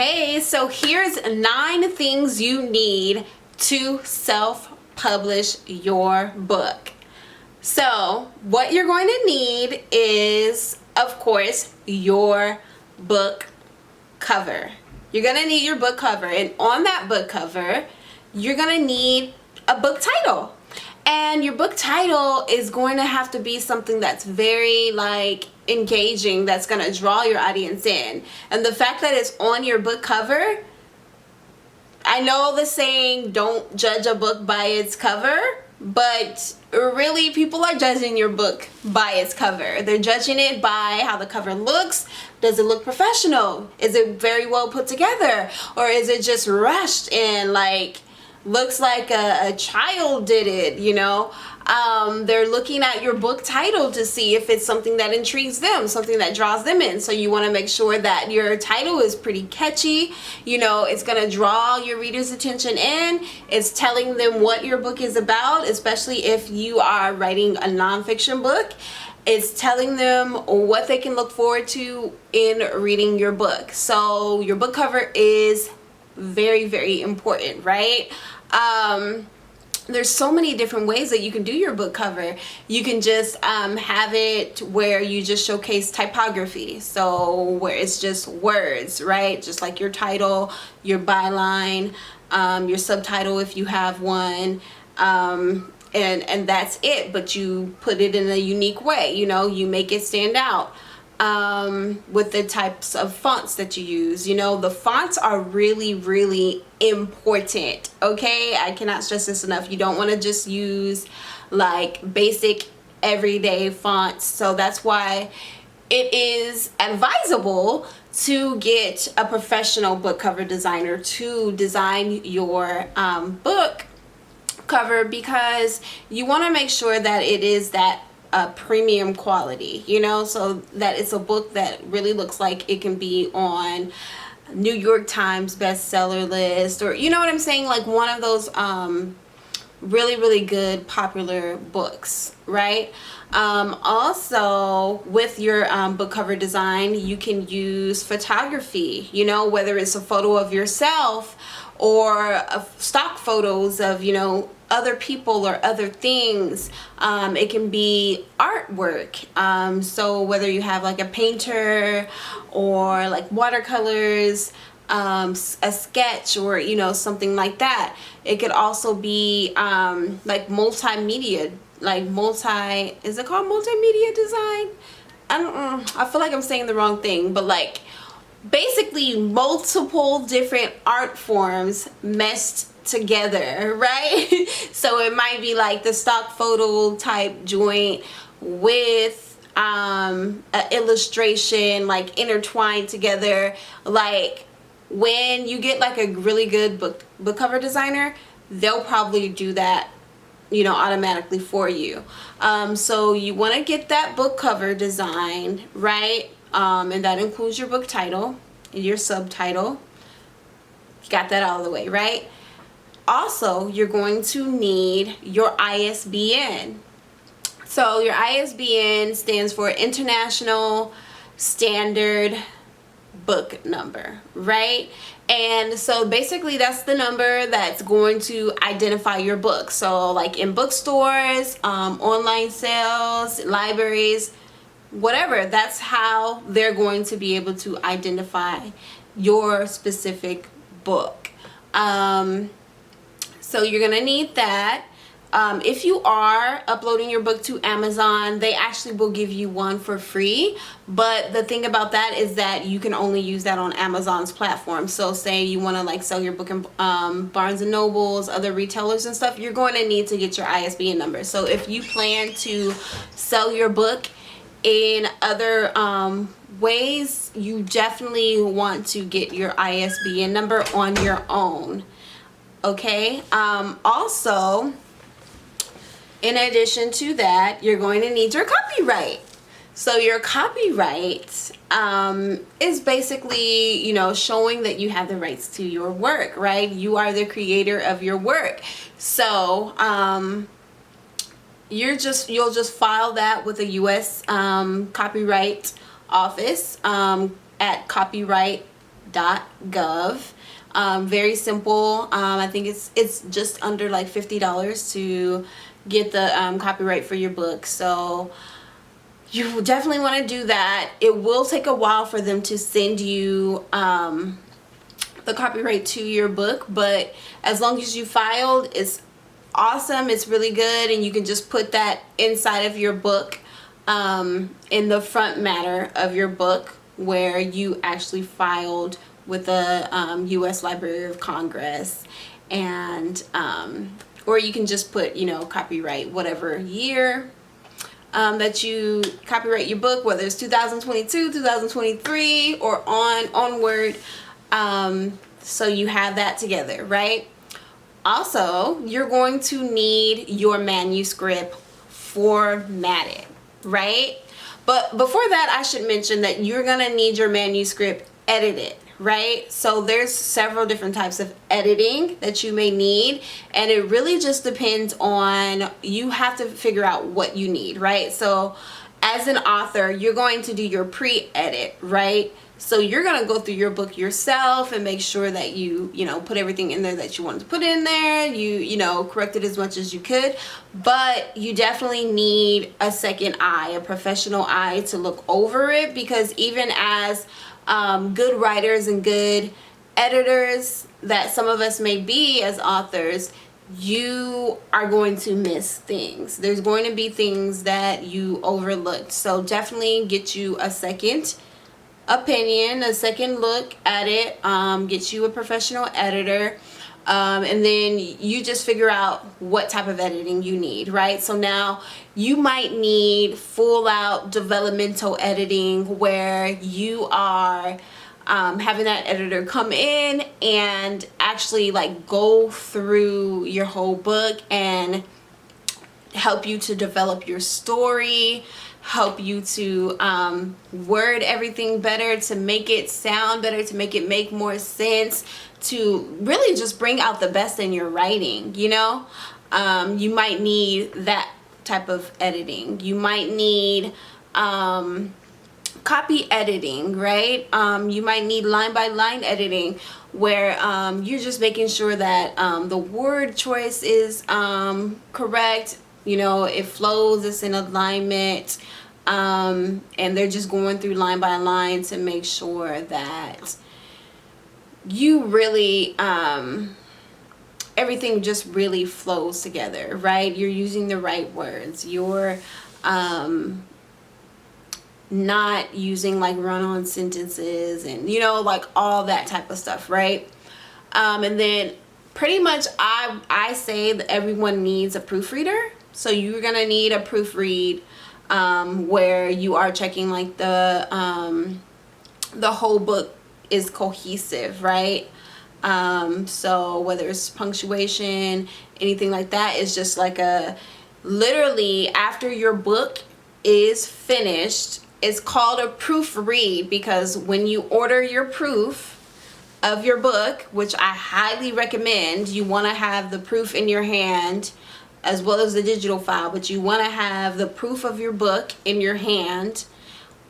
Okay, so here's 9 things you need to self-publish your book. So what you're going to need is, of course, your book cover. You're going to need your book cover, and on that book cover, you're going to need a book title. And your book title is going to have to be something that's very engaging, that's going to draw your audience in. And the fact that it's on your book cover, I know the saying, don't judge a book by its cover, but really people are judging your book by its cover. They're judging it by how the cover looks. Does it look professional? Is it very well put together? Or is it just rushed and looks like a child did it, you know? They're looking at your book title to see if it's something that intrigues them, something that draws them in. So you want to make sure that your title is pretty catchy. You know, it's going to draw your reader's attention in. It's telling them what your book is about, especially if you are writing a nonfiction book. It's telling them what they can look forward to in reading your book. So your book cover is very, very important, right? There's so many different ways that you can do your book cover. You can just have it where you just showcase typography, so where it's just words, right? Just like your title, your byline, your subtitle if you have one, and that's it. But you put it in a unique way, you know, you make it stand out. With the types of fonts that you use. You know, the fonts are really, really important, okay? I cannot stress this enough. You don't want to just use basic everyday fonts. So that's why it is advisable to get a professional book cover designer to design your book cover, because you want to make sure that it is that premium quality, you know, so that it's a book that really looks like it can be on New York Times bestseller list, or you know what I'm saying, like one of those really, really good popular books, right? Also, with your book cover design, you can use photography, you know, whether it's a photo of yourself or stock photos of, you know, other people or other things. It can be artwork. So whether you have a painter or watercolors, a sketch, or you know, something like that. It could also be multimedia, is it called multimedia design? I feel like I'm saying the wrong thing, but basically multiple different art forms meshed together, right? So it might be the stock photo type joint with an illustration intertwined together. When you get a really good book cover designer, they'll probably do that, you know, automatically for you. So you want to get that book cover design, right? And that includes your book title and your subtitle. Got that all the way, right? Also, you're going to need your ISBN. So your ISBN stands for International Standard Book Number, right? And so basically that's the number that's going to identify your book. So in bookstores, online sales, libraries, whatever, that's how they're going to be able to identify your specific book. So you're gonna need that. If you are uploading your book to Amazon, they actually will give you one for free. But the thing about that is that you can only use that on Amazon's platform. So say you want to sell your book in Barnes and Nobles, other retailers and stuff, you're going to need to get your ISBN number. So if you plan to sell your book in other ways, you definitely want to get your ISBN number on your own. Okay, also, in addition to that, you're going to need your copyright. So your copyright is basically, you know, showing that you have the rights to your work, right? You are the creator of your work. So you'll just file that with a U.S. copyright office at copyright Very simple. I think it's just under like $50 to get the copyright for your book. So you definitely want to do that. It will take a while for them to send you the copyright to your book, but as long as you filed, it's awesome. It's really good, and you can just put that inside of your book, in the front matter of your book where you actually filed with the U.S. Library of Congress, and or you can just put, you know, copyright whatever year that you copyright your book, whether it's 2022, 2023, or onward. So you have that together, right? Also, you're going to need your manuscript formatted, right? But before that, I should mention that you're gonna need your manuscript edited, right? So there's several different types of editing that you may need, and it really just depends on, you have to figure out what you need, right? So as an author, you're going to do your pre-edit, right? So you're going to go through your book yourself and make sure that you know, put everything in there that you wanted to put in there. You know, correct it as much as you could. But you definitely need a second eye, a professional eye to look over it, because even as good writers and good editors that some of us may be as authors, you are going to miss things. There's going to be things that you overlooked. So definitely get you a second opinion, a second look at it. Get you a professional editor, and then you just figure out what type of editing you need, right? So now you might need full out developmental editing, where you are having that editor come in and actually like go through your whole book and help you to develop your story, help you to word everything better, to make it sound better, to make it make more sense, to really just bring out the best in your writing, you know? You might need that type of editing. You might need copy editing, right? You might need line by line editing, where you're just making sure that the word choice is correct, you know, it flows, it's in alignment, and they're just going through line by line to make sure that you really everything just really flows together, right? You're using the right words, you're not using like run-on sentences, and you know, like all that type of stuff, right? And then pretty much I say that everyone needs a proofreader. So you're gonna need a proofread, where you are checking like the whole book is cohesive, right? So whether it's punctuation, anything like that, is just like a, literally after your book is finished, it's called a proofread, because when you order your proof of your book, which I highly recommend, you want to have the proof in your hand as well as the digital file, but you want to have the proof of your book in your hand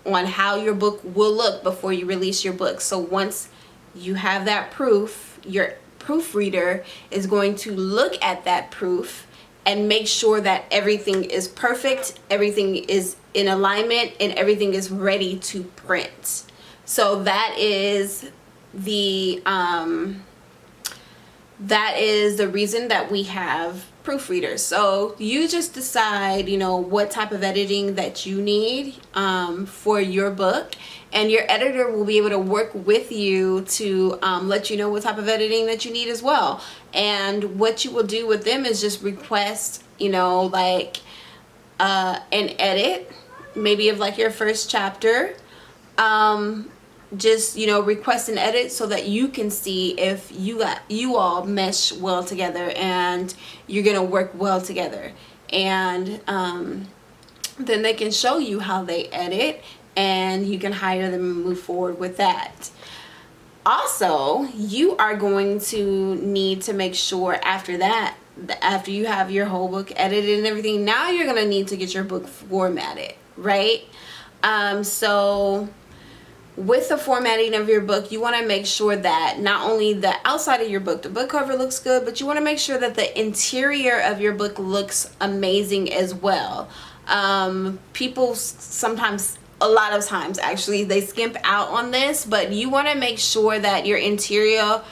on how your book will look before you release your book. So once you have that proof, your proofreader is going to look at that proof and make sure that everything is perfect, everything is in alignment, and everything is ready to print. So that is the reason that we have proofreaders. So you just decide, you know, what type of editing that you need for your book, and your editor will be able to work with you to let you know what type of editing that you need as well. And what you will do with them is just request, you know, like an edit maybe of like your first chapter. Just, you know, request an edit so that you can see if you all mesh well together and you're gonna work well together, and then they can show you how they edit, and you can hire them and move forward with that. Also, you are going to need to make sure after that, after you have your whole book edited and everything, now you're gonna need to get your book formatted, right? So with the formatting of your book, you want to make sure that not only the outside of your book, the book cover looks good, but you want to make sure that the interior of your book looks amazing as well. People sometimes, a lot of times actually, they skimp out on this, but you want to make sure that your interior,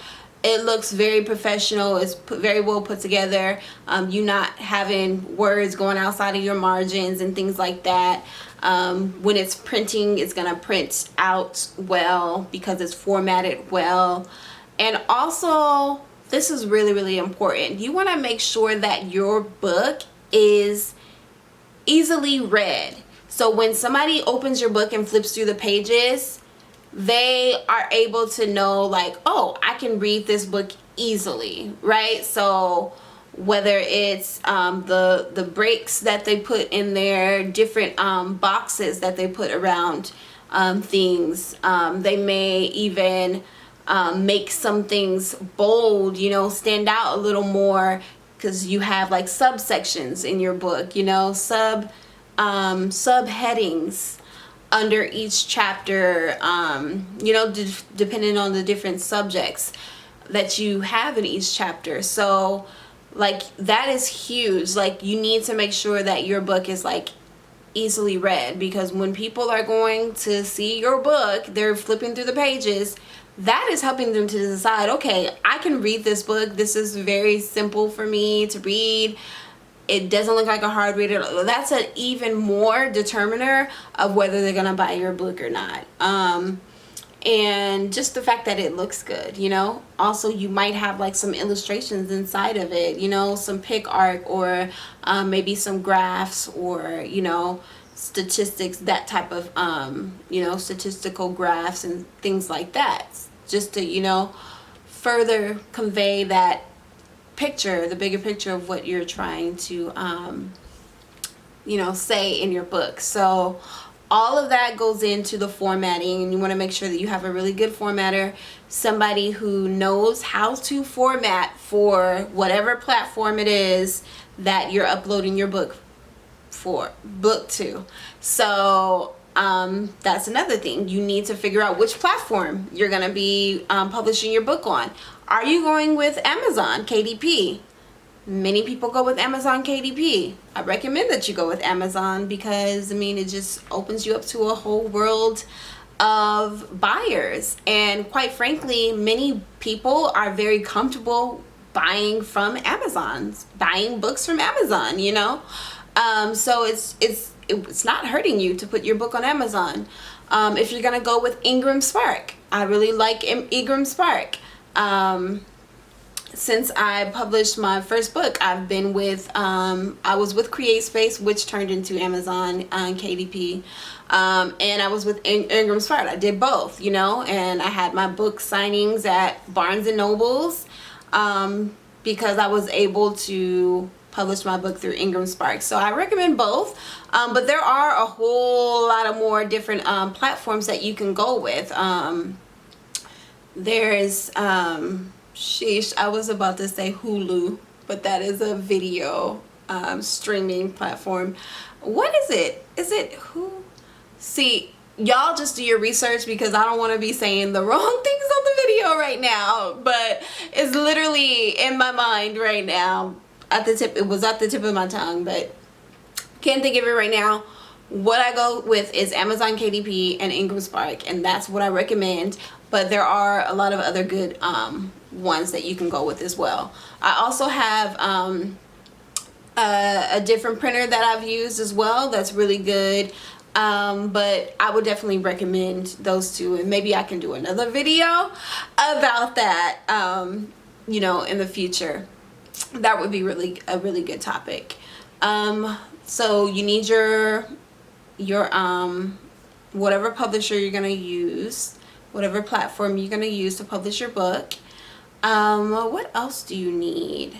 it looks very professional, it's very well put together. You're not having words going outside of your margins and things like that. When it's printing, it's gonna print out well because it's formatted well. And also, this is really, really important. You want to make sure that your book is easily read. So when somebody opens your book and flips through the pages, they are able to know, like, oh, I can read this book easily, right? So whether it's the breaks that they put in there, different boxes that they put around things, they may even make some things bold, you know, stand out a little more, because you have like subsections in your book, you know, subheadings under each chapter, you know, depending on the different subjects that you have in each chapter. So like that is huge. Like you need to make sure that your book is like easily read, because when people are going to see your book, they're flipping through the pages, that is helping them to decide, okay, I can read this book, this is very simple for me to read, it doesn't look like a hard reader. That's an even more determiner of whether they're gonna buy your book or not. And just the fact that it looks good, you know. Also, you might have like some illustrations inside of it, you know, some pic art, or maybe some graphs, or, you know, statistics, that type of you know, statistical graphs and things like that, just to, you know, further convey that picture, the bigger picture of what you're trying to you know, say in your book. So all of that goes into the formatting, and you want to make sure that you have a really good formatter, somebody who knows how to format for whatever platform it is that you're uploading your book to. So that's another thing. You need to figure out which platform you're going to be publishing your book on. Are you going with Amazon KDP? Many people go with Amazon KDP. I recommend that you go with Amazon because, I mean, it just opens you up to a whole world of buyers. And quite frankly, many people are very comfortable buying from Amazon, buying books from Amazon, you know? So it's not hurting you to put your book on Amazon. If you're gonna go with Ingram Spark, I really like Ingram Spark. Since I published my first book, I've been with, I was with CreateSpace, which turned into Amazon KDP, and I was with Ingram Spark. I did both, you know, and I had my book signings at Barnes and Nobles, because I was able to publish my book through Ingram Spark. So I recommend both, but there are a whole lot of more different platforms that you can go with. There's sheesh, I was about to say Hulu, but that is a video streaming platform. What is it? Is it who? See, y'all just do your research, because I don't want to be saying the wrong things on the video right now, but it's literally in my mind right now. At the tip, it was at the tip of my tongue, but can't think of it right now. What I go with is Amazon KDP and Ingram Spark, and that's what I recommend. But there are a lot of other good ones that you can go with as well. I also have a different printer that I've used as well that's really good. But I would definitely recommend those two, and maybe I can do another video about that, you know, in the future. That would be a really good topic. So you need your whatever publisher you're gonna use, whatever platform you're gonna use to publish your book. What else do you need?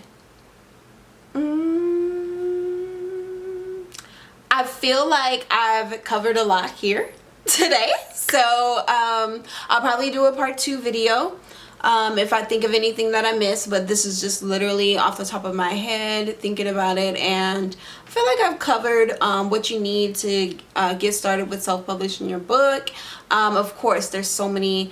I feel like I've covered a lot here today, so I'll probably do a part 2 video if I think of anything that I missed, but this is just literally off the top of my head thinking about it, and I feel like I've covered what you need to get started with self-publishing your book. Of course, there's so many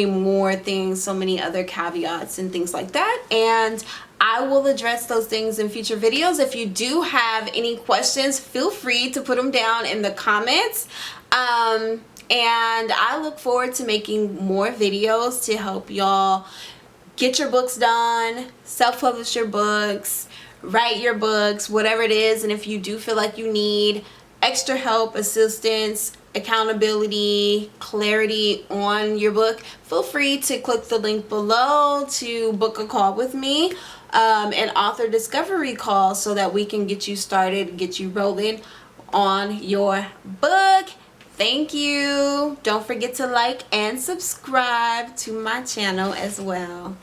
more things, so many other caveats and things like that, and I will address those things in future videos. If you do have any questions, feel free to put them down in the comments. And I look forward to making more videos to help y'all get your books done, self-publish your books, write your books, whatever it is. And if you do feel like you need extra help, assistance, accountability, clarity on your book, feel free to click the link below to book a call with me, an author discovery call, so that we can get you started, get you rolling on your book. Thank you. Don't forget to like and subscribe to my channel as well.